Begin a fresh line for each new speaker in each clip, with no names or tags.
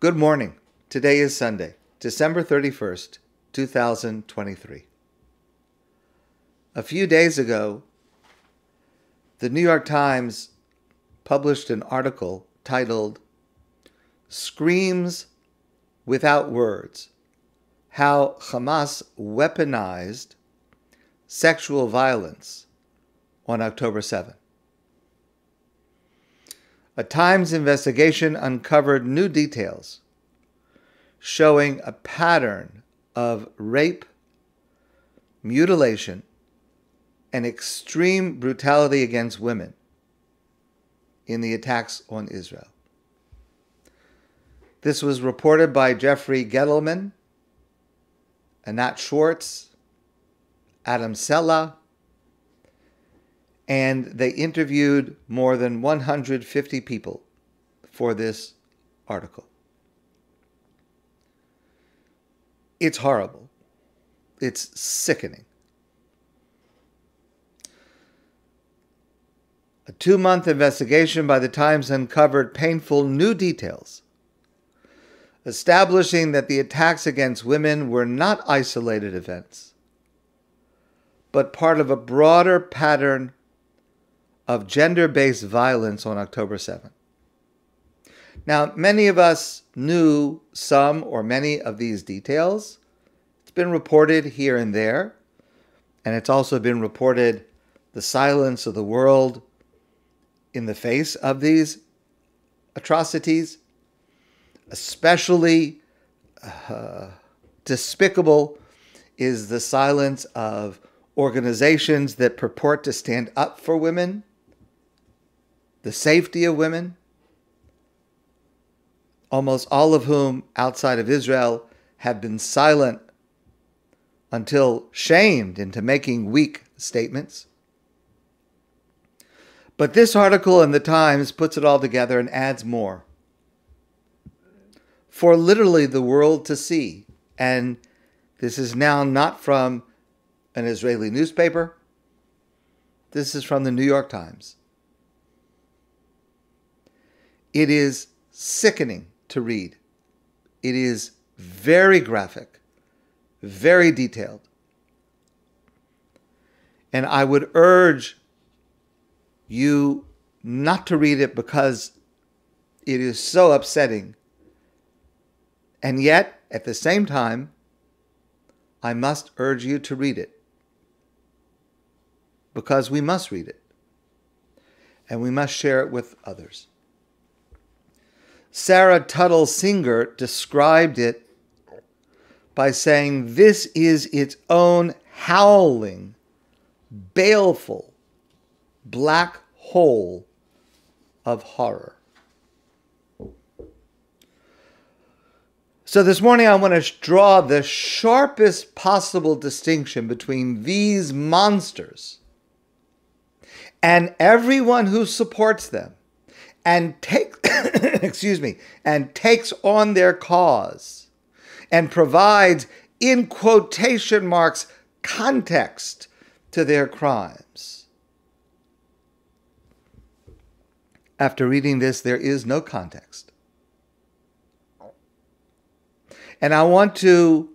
Good morning. Today is Sunday, December 31st, 2023. A few days ago, the New York Times published an article titled "Screams Without Words: How Hamas Weaponized Sexual Violence on October 7. A Times investigation uncovered new details showing a pattern of rape, mutilation, and extreme brutality against women in the attacks on Israel. This was reported by Jeffrey Gettleman, Anat Schwartz, Adam Sella, and they interviewed more than 150 people for this article. It's horrible. It's sickening. A 2-month investigation by the Times uncovered painful new details, establishing that the attacks against women were not isolated events, but part of a broader pattern of gender-based violence on October 7th. Now, many of us knew some or many of these details. It's been reported here and there, and it's also been reported the silence of the world in the face of these atrocities. Especially despicable is the silence of organizations that purport to stand up for women, the safety of women, almost all of whom outside of Israel have been silent until shamed into making weak statements. But this article in the Times puts it all together and adds more for literally the world to see. And this is now not from an Israeli newspaper. This is from the New York Times. It is sickening to read. It is very graphic, very detailed. And I would urge you not to read it because it is so upsetting. And yet, at the same time, I must urge you to read it because we must read it and we must share it with others. Sarah Tuttle Singer described it by saying, "This is its own howling, baleful, black hole of horror." So this morning I want to draw the sharpest possible distinction between these monsters and everyone who supports them and takes on their cause and provides, in quotation marks, context to their crimes. After reading this, there is no context. And I want to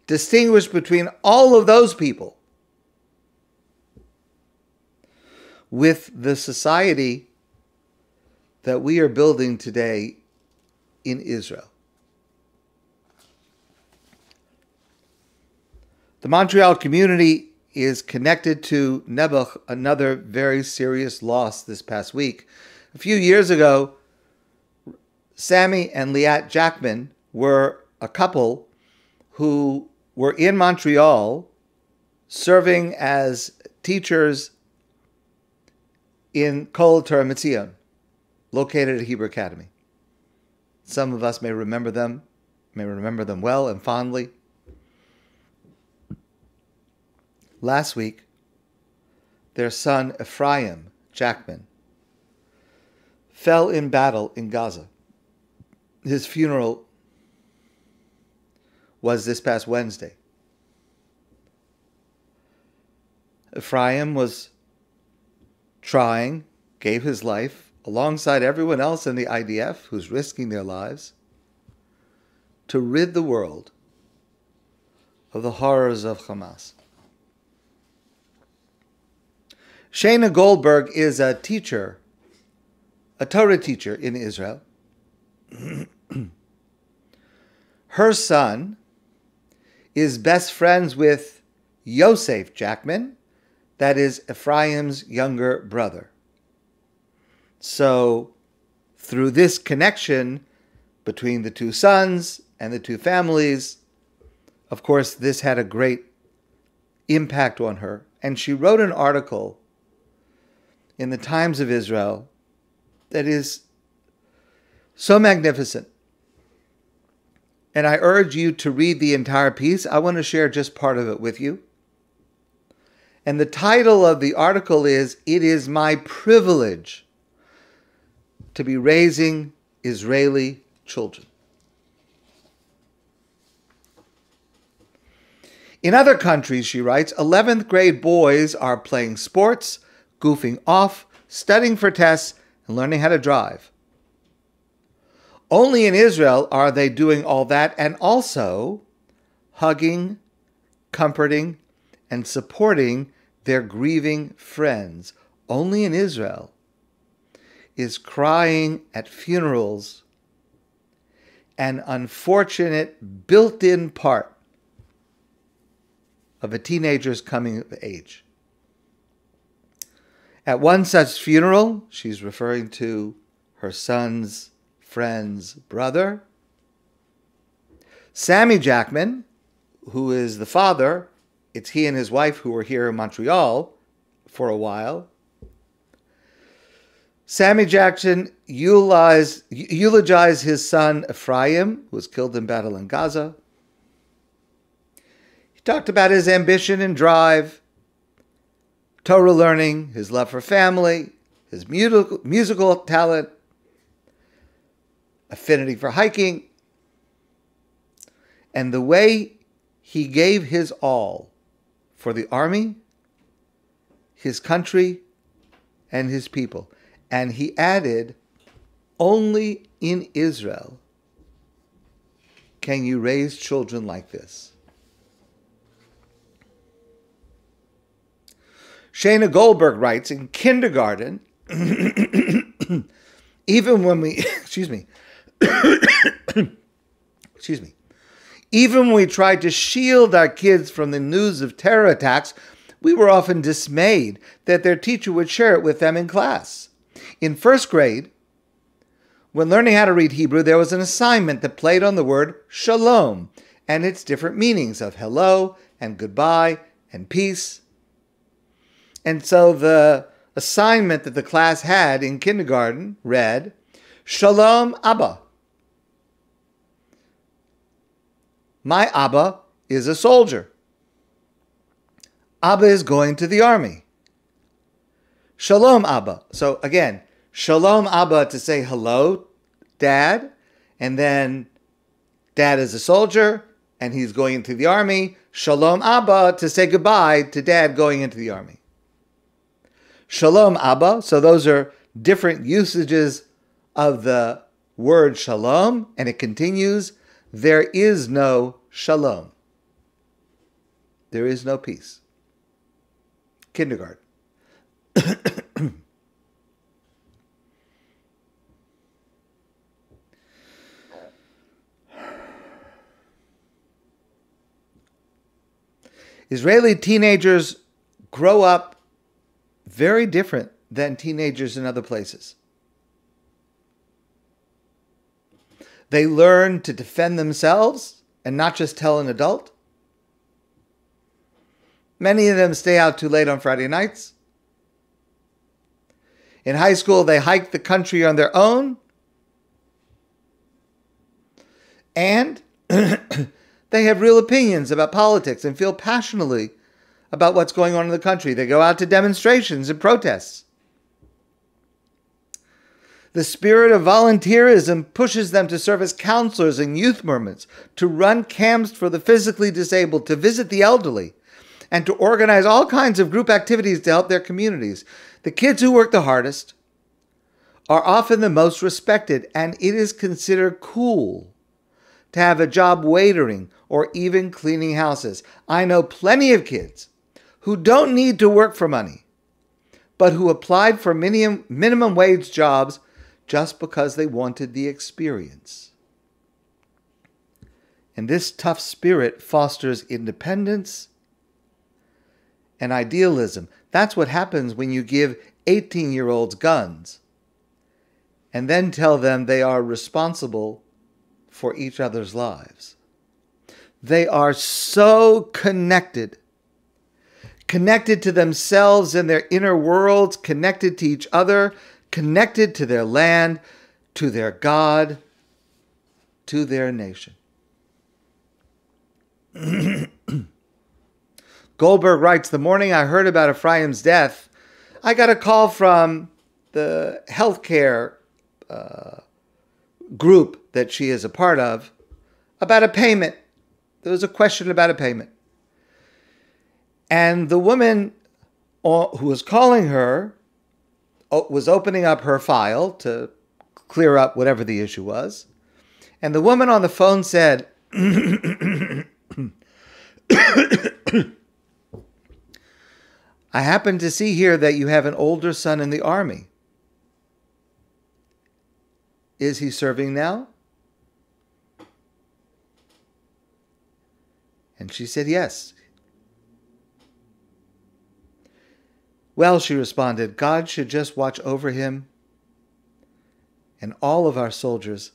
distinguish between all of those people with the society that we are building today in Israel. The Montreal community is connected to Nebuch, another very serious loss this past week. A few years ago, Sammy and Liat Jackman were a couple who were in Montreal serving as teachers in Kol Torah Mitzion, located at Hebrew Academy. Some of us may remember them well and fondly. Last week, their son Ephraim Jackman fell in battle in Gaza. His funeral was this past Wednesday. Ephraim was gave his life alongside everyone else in the IDF who's risking their lives to rid the world of the horrors of Hamas. Shayna Goldberg is a teacher, a Torah teacher in Israel. Her son is best friends with Yosef Jackman, that is Ephraim's younger brother. So, through this connection between the two sons and the two families, of course, this had a great impact on her. And she wrote an article in the Times of Israel that is so magnificent. And I urge you to read the entire piece. I want to share just part of it with you. And the title of the article is, "It is my privilege to be raising Israeli children." In other countries, she writes, 11th grade boys are playing sports, goofing off, studying for tests, and learning how to drive. Only in Israel are they doing all that and also hugging, comforting, and supporting their grieving friends. Only in Israel is crying at funerals an unfortunate built-in part of a teenager's coming of age. At one such funeral, she's referring to her son's friend's brother, Sammy Jackman, who is the father. It's he and his wife who were here in Montreal for a while. Sammy Jackman eulogized his son Ephraim, who was killed in battle in Gaza. He talked about his ambition and drive, Torah learning, his love for family, his musical talent, affinity for hiking, and the way he gave his all for the army, his country, and his people. And he added, only in Israel can you raise children like this. Shayna Goldberg writes, in kindergarten, even when we, even when we tried to shield our kids from the news of terror attacks, we were often dismayed that their teacher would share it with them in class. In first grade, when learning how to read Hebrew, there was an assignment that played on the word shalom and its different meanings of hello and goodbye and peace. And so the assignment that the class had in kindergarten read, Shalom Abba. My Abba is a soldier. Abba is going to the army. Shalom Abba. So again, Shalom Abba to say hello, Dad, and then Dad is a soldier and he's going into the army. Shalom Abba to say goodbye to Dad going into the army. Shalom Abba. So those are different usages of the word shalom, and it continues, there is no shalom. There is no peace. Kindergarten. Israeli teenagers grow up very different than teenagers in other places. They learn to defend themselves and not just tell an adult. Many of them stay out too late on Friday nights. In high school, they hike the country on their own. And they have real opinions about politics and feel passionately about what's going on in the country. They go out to demonstrations and protests. The spirit of volunteerism pushes them to serve as counselors in youth movements, to run camps for the physically disabled, to visit the elderly, and to organize all kinds of group activities to help their communities. The kids who work the hardest are often the most respected, and it is considered cool to have a job waitering or even cleaning houses. I know plenty of kids who don't need to work for money, but who applied for minimum wage jobs just because they wanted the experience. And this tough spirit fosters independence and idealism. That's what happens when you give 18-year-olds guns and then tell them they are responsible for each other's lives. They are so connected to themselves and their inner worlds, connected to each other, connected to their land, to their God, to their nation. Goldberg writes, the morning I heard about Ephraim's death, I got a call from the healthcare group that she is a part of about a payment. There was a question about a payment. And the woman who was calling her was opening up her file to clear up whatever the issue was. And the woman on the phone said, I happen to see here that you have an older son in the army. Is he serving now? And she said, yes. Well, she responded, God should just watch over him and all of our soldiers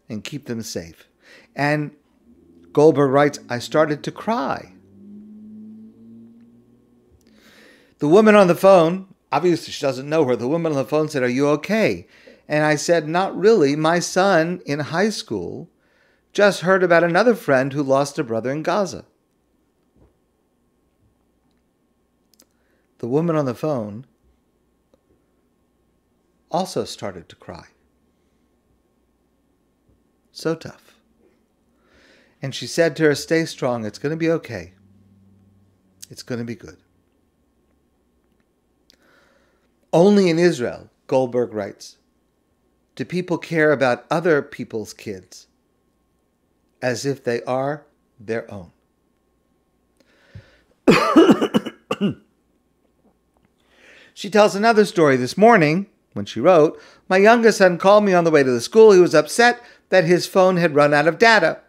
and keep them safe. And Goldberg writes, I started to cry. The woman on the phone, obviously she doesn't know her, the woman on the phone said, are you okay? And I said, not really. My son in high school just heard about another friend who lost a brother in Gaza. The woman on the phone also started to cry. So tough. And she said to her, stay strong. It's going to be okay. It's going to be good. Only in Israel, Goldberg writes, do people care about other people's kids as if they are their own. She tells another story. This morning, when she wrote, my youngest son called me on the way to the school. He was upset that his phone had run out of data.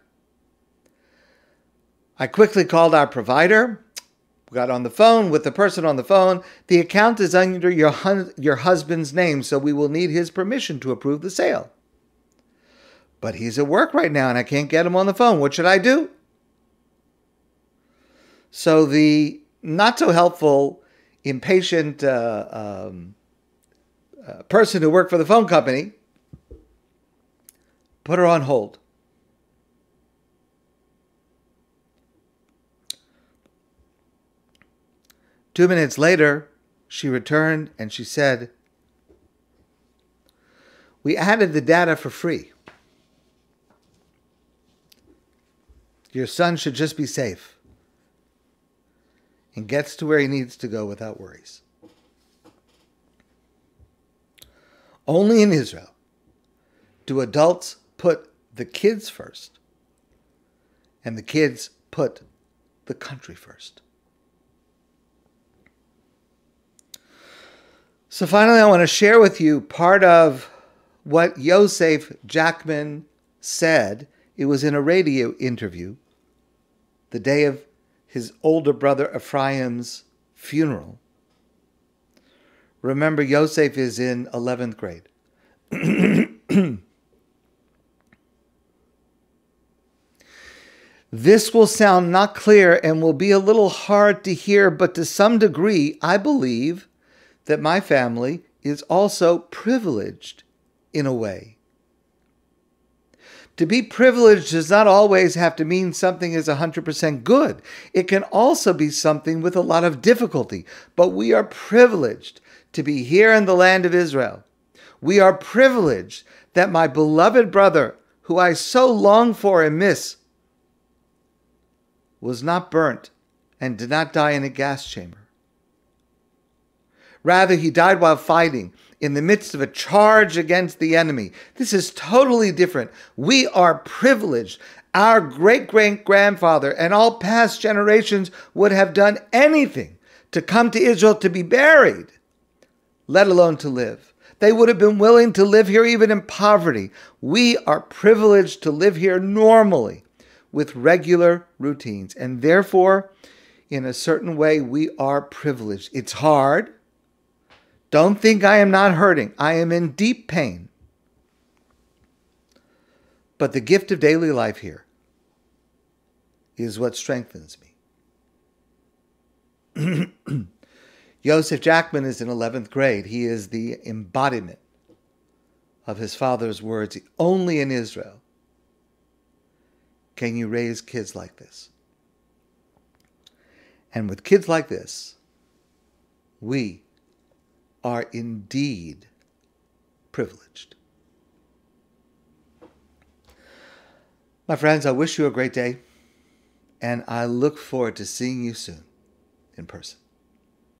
I quickly called our provider, got on the phone with the person on the phone. The account is under your husband's name, so we will need his permission to approve the sale. But he's at work right now and I can't get him on the phone. What should I do? So the not so helpful, impatient person who worked for the phone company put her on hold. Two minutes later, she returned and she said, we added the data for free. Your son should just be safe and gets to where he needs to go without worries. Only in Israel do adults put the kids first and the kids put the country first. So finally, I want to share with you part of what Yosef Jackman said. It was in a radio interview the day of his older brother Ephraim's funeral. Remember, Yosef is in 11th grade. This will sound not clear and will be a little hard to hear, but to some degree, I believe that my family is also privileged in a way. To be privileged does not always have to mean something is 100% good. It can also be something with a lot of difficulty. But we are privileged to be here in the land of Israel. We are privileged that my beloved brother, who I so long for and miss, was not burnt and did not die in a gas chamber. Rather, he died while fighting in the midst of a charge against the enemy. This is totally different. We are privileged. Our great-great-grandfather and all past generations would have done anything to come to Israel to be buried, let alone to live. They would have been willing to live here even in poverty. We are privileged to live here normally with regular routines. And therefore, in a certain way, we are privileged. It's hard. Don't think I am not hurting. I am in deep pain. But the gift of daily life here is what strengthens me. Yosef Jackman is in 11th grade. He is the embodiment of his father's words. Only in Israel can you raise kids like this. And with kids like this, we are indeed privileged. My friends, I wish you a great day, and I look forward to seeing you soon in person.